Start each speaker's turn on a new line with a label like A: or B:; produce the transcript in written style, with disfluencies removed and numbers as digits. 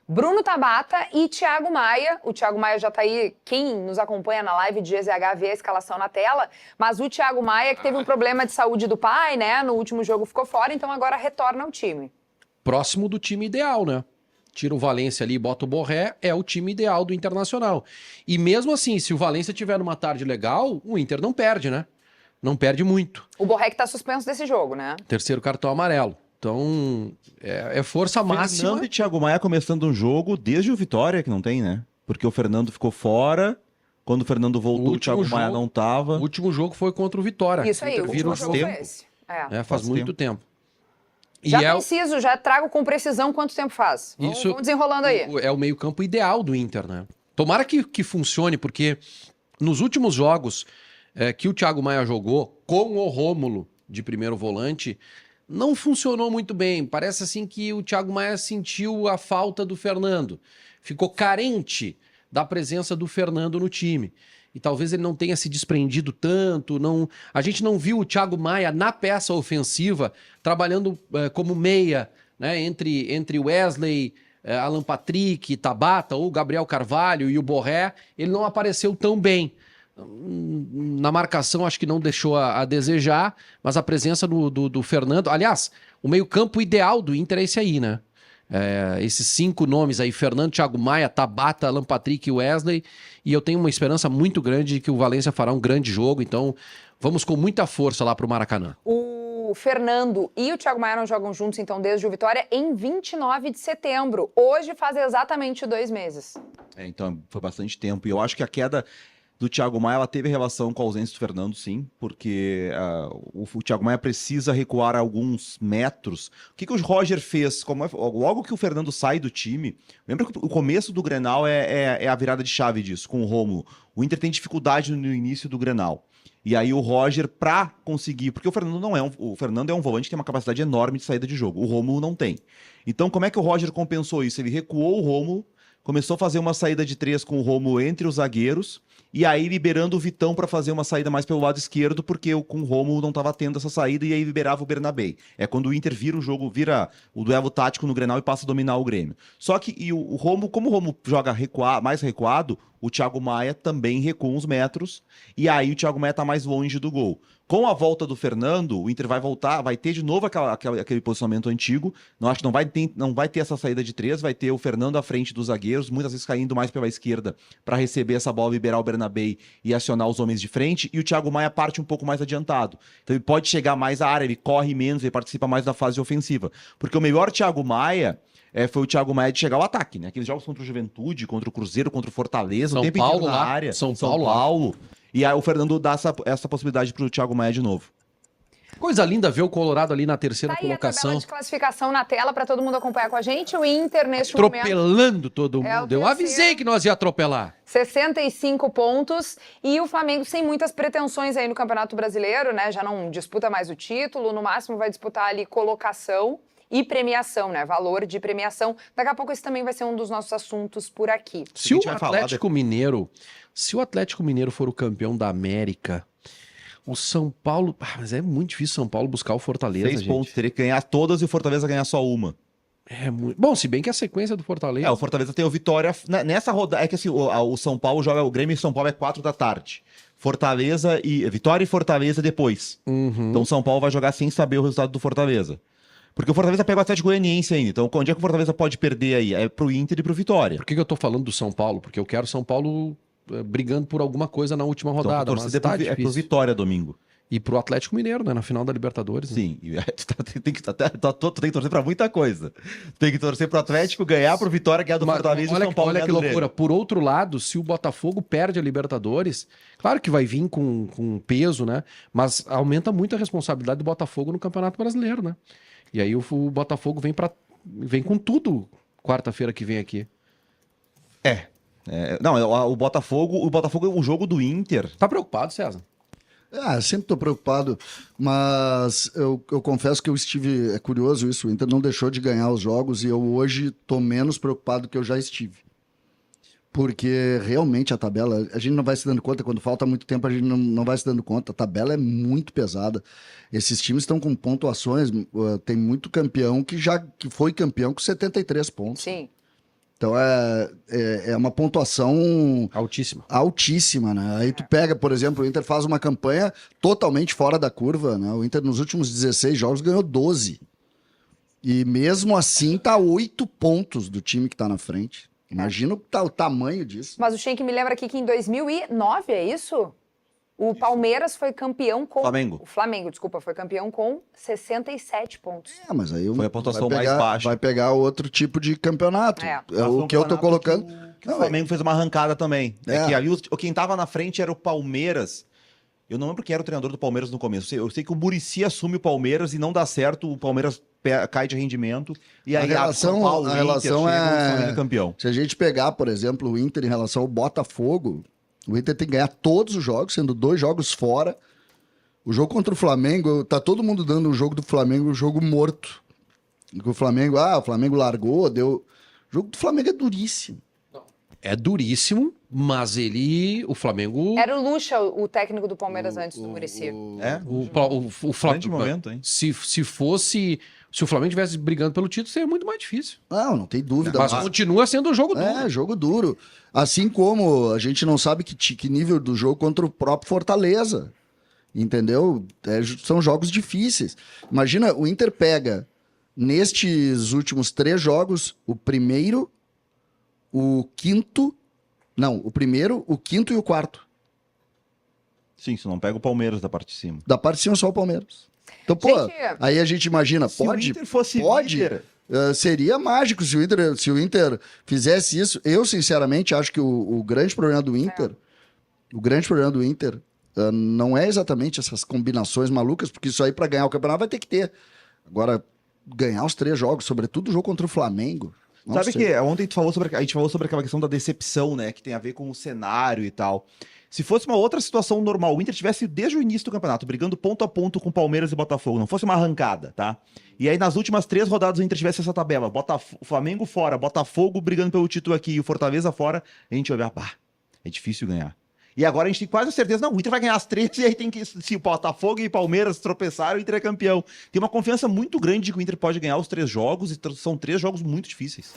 A: Bruno Tabata e Thiago Maia. O Thiago Maia já tá aí, quem nos acompanha na live de GZH vê a escalação na tela, mas o Thiago Maia, que teve um problema de saúde do pai, né, no último jogo ficou fora, então agora retorna ao time.
B: Próximo do time ideal, né? Tira o Valência ali e bota o Borré, é o time ideal do Internacional. E mesmo assim, se o Valência tiver numa tarde legal, o Inter não perde, né? Não perde muito.
A: O Borré que tá suspenso desse jogo, né?
B: Terceiro cartão amarelo. Então, é força máxima.
C: Fernando e Thiago Maia começando um jogo desde o Vitória, que não tem, né? Porque o Fernando ficou fora, quando o Fernando voltou, o Thiago Maia não tava.
B: O último jogo foi contra o Vitória.
A: Isso aí, o último jogo
C: tempo.
A: foi esse.
B: Faz muito tempo.
A: Já preciso, já trago com precisão quanto tempo faz. Vamos desenrolando aí.
B: É o meio-campo ideal do Inter, né? Tomara que funcione, porque nos últimos jogos que o Thiago Maia jogou com o Rômulo de primeiro volante, não funcionou muito bem. Parece assim que o Thiago Maia sentiu a falta do Fernando. Ficou carente da presença do Fernando no time. E talvez ele não tenha se desprendido tanto. A gente não viu o Thiago Maia na peça ofensiva trabalhando como meia, né, entre Wesley, Alan Patrick, Tabata, ou Gabriel Carvalho e o Borré. Ele não apareceu tão bem. Na marcação acho que não deixou a desejar, mas a presença do Fernando... Aliás, o meio-campo ideal do Inter é esse aí, né? Esses 5 nomes aí, Fernando, Thiago Maia, Tabata, Alan Patrick e Wesley, e eu tenho uma esperança muito grande de que o Valência fará um grande jogo, então vamos com muita força lá pro Maracanã.
A: O Fernando e o Thiago Maia não jogam juntos, então, desde o Vitória, em 29 de setembro. Hoje faz exatamente 2 meses.
C: Então foi bastante tempo, e eu acho que a queda do Thiago Maia, ela teve relação com a ausência do Fernando, sim, porque o Thiago Maia precisa recuar alguns metros. O que o Roger fez? Logo que o Fernando sai do time, lembra que o começo do Grenal é a virada de chave disso, com o Rômulo. O Inter tem dificuldade no início do Grenal. E aí o Roger, pra conseguir... Porque o Fernando é um volante que tem uma capacidade enorme de saída de jogo. O Rômulo não tem. Então como é que o Roger compensou isso? Ele recuou o Rômulo, começou a fazer uma saída de 3 com o Rômulo entre os zagueiros, e aí liberando o Vitão para fazer uma saída mais pelo lado esquerdo, porque com o Rômulo não estava tendo essa saída, e aí liberava o Bernabé. É quando o Inter vira o jogo, vira o duelo tático no Grenal e passa a dominar o Grêmio. Só que o Rômulo, como o Rômulo joga mais recuado, o Thiago Maia também recua uns metros, e aí o Thiago Maia tá mais longe do gol. Com a volta do Fernando, o Inter vai voltar, vai ter de novo aquele posicionamento antigo. Não acho que não vai ter essa saída de 3, vai ter o Fernando à frente dos zagueiros, muitas vezes caindo mais pela esquerda para receber essa bola, liberar o Bernabé e acionar os homens de frente, e o Thiago Maia parte um pouco mais adiantado. Então ele pode chegar mais à área, ele corre menos, ele participa mais da fase ofensiva. Porque o melhor Thiago Maia foi o Thiago Maia de chegar ao ataque, né? Aqueles jogos contra o Juventude, contra o Cruzeiro, contra o Fortaleza, o tempo inteiro na área.
B: São Paulo.
C: E aí o Fernando dá essa possibilidade pro Thiago Maia de novo.
B: Coisa linda ver o Colorado ali na terceira
A: Tá aí
B: colocação.
A: a tabela de classificação na tela para todo mundo acompanhar com a gente. O Inter, neste
B: atropelando todo mundo. Eu avisei que nós ia atropelar.
A: 65 pontos. E o Flamengo sem muitas pretensões aí no Campeonato Brasileiro, né? Já não disputa mais o título. No máximo vai disputar ali colocação e premiação, né? Valor de premiação. Daqui a pouco esse também vai ser um dos nossos assuntos por aqui.
B: Se o Atlético Mineiro for o campeão da América, o São Paulo... mas é muito difícil São Paulo buscar o Fortaleza,
C: 6 pontos, teria que ganhar todas e o Fortaleza ganhar só uma.
B: Bom, se bem que a sequência do Fortaleza...
C: o Fortaleza tem o Vitória... Nessa rodada... É que assim, o São Paulo joga... O Grêmio e São Paulo é 4 da tarde. Vitória e Fortaleza depois. Então o São Paulo vai jogar sem saber o resultado do Fortaleza. Porque o Fortaleza pega o Atlético Goianiense ainda. Então, onde é que o Fortaleza pode perder aí? É pro Inter e pro Vitória.
B: Por que eu tô falando do São Paulo? Porque eu quero São Paulo brigando por alguma coisa na última rodada.
C: Então, mas pro Vitória domingo.
B: E pro Atlético Mineiro, né? Na final da Libertadores.
C: Sim. Né? Tu tem que torcer pra muita coisa. Tem que torcer pro Atlético ganhar, pro Vitória ganhar do Fortaleza e o São Paulo ganhar do Grêmio. Olha que loucura.
B: Por outro lado, se o Botafogo perde a Libertadores, claro que vai vir com peso, né? Mas aumenta muito a responsabilidade do Botafogo no Campeonato Brasileiro, né? E aí o Botafogo vem com tudo quarta-feira que vem aqui.
C: Não, o Botafogo, o jogo do Inter...
B: Tá preocupado, César?
D: Sempre tô preocupado, mas eu confesso que eu estive... É curioso isso, o Inter não deixou de ganhar os jogos e eu hoje tô menos preocupado do que eu já estive. Porque realmente a tabela, a gente não vai se dando conta, quando falta muito tempo a gente não vai se dando conta, a tabela é muito pesada. Esses times estão com pontuações, tem muito campeão que foi campeão com 73 pontos.
A: Sim.
D: Então é uma pontuação
B: Altíssima.
D: altíssima, né? Aí tu pega, por exemplo, o Inter faz uma campanha totalmente fora da curva, né? O Inter nos últimos 16 jogos ganhou 12. E mesmo assim tá 8 pontos do time que tá na frente. Imagina o tamanho disso.
A: Mas o Schenck me lembra aqui que em 2009, é isso? O Palmeiras foi campeão com...
C: Flamengo.
A: O Flamengo, desculpa, foi campeão com 67 pontos.
D: Mas aí
C: Foi a pontuação
D: vai
C: mais
D: pegar-
C: baixa.
D: Vai pegar outro tipo de campeonato.
A: É.
C: Mas foi
D: O
C: um
D: que eu tô
C: campeonato
D: colocando...
C: que o Flamengo fez uma arrancada também.
D: É.
C: Que ali quem tava na frente era o Palmeiras. Eu não lembro quem era o treinador do Palmeiras no começo. Eu sei que o Muricy assume o Palmeiras e não dá certo, o Palmeiras cai de rendimento. E aí
D: a
C: São Paulo,
D: relação
C: Inter, chega,
D: é...
C: o Flamengo é campeão.
D: Se a gente pegar, por exemplo, o Inter em relação ao Botafogo, o Inter tem que ganhar todos os jogos, sendo 2 jogos fora. O jogo contra o Flamengo, tá todo mundo dando o jogo do Flamengo um jogo morto. O Flamengo, o Flamengo largou, deu... O jogo do Flamengo é duríssimo.
B: É duríssimo, mas o Flamengo...
A: Era o Lucha, o técnico do Palmeiras antes do Muricy.
C: É?
B: O
C: Grande
B: Flamengo...
C: momento, hein?
B: Se o Flamengo estivesse brigando pelo título, seria muito mais difícil.
D: Não tem dúvida.
B: Mas continua sendo um jogo duro.
D: Jogo duro. Assim como a gente não sabe que nível do jogo contra o próprio Fortaleza. Entendeu? São jogos difíceis. Imagina, o Inter pega, nestes últimos 3 jogos, o primeiro, o quinto... Não, o primeiro, o quinto e o quarto.
C: Sim, se não pega o Palmeiras da parte de cima.
D: Da parte de cima só o Palmeiras. Então, pô,
A: Gente,
D: aí a gente imagina,
C: Se o
D: pode...
C: Inter fosse
D: pode.
C: líder,
D: Seria mágico se o Inter fizesse isso. Eu, sinceramente, acho que o grande problema do Inter, não é exatamente essas combinações malucas, porque isso aí para ganhar o campeonato vai ter que ter. Agora, ganhar os 3 jogos, sobretudo o jogo contra o Flamengo. não
C: sabe
D: sei.
C: que ontem a gente falou sobre aquela questão da decepção, né? Que tem a ver com o cenário e tal. Se fosse uma outra situação normal, o Inter tivesse desde o início do campeonato brigando ponto a ponto com Palmeiras e Botafogo, não fosse uma arrancada, tá? E aí nas últimas 3 rodadas o Inter tivesse essa tabela, Flamengo fora, Botafogo brigando pelo título aqui e o Fortaleza fora, a gente vai ver, é difícil ganhar. E agora a gente tem quase certeza, não, o Inter vai ganhar as 3 e aí tem que, se o Botafogo e Palmeiras tropeçarem, o Inter é campeão. Tem uma confiança muito grande de que o Inter pode ganhar os 3 jogos e são 3 jogos muito difíceis.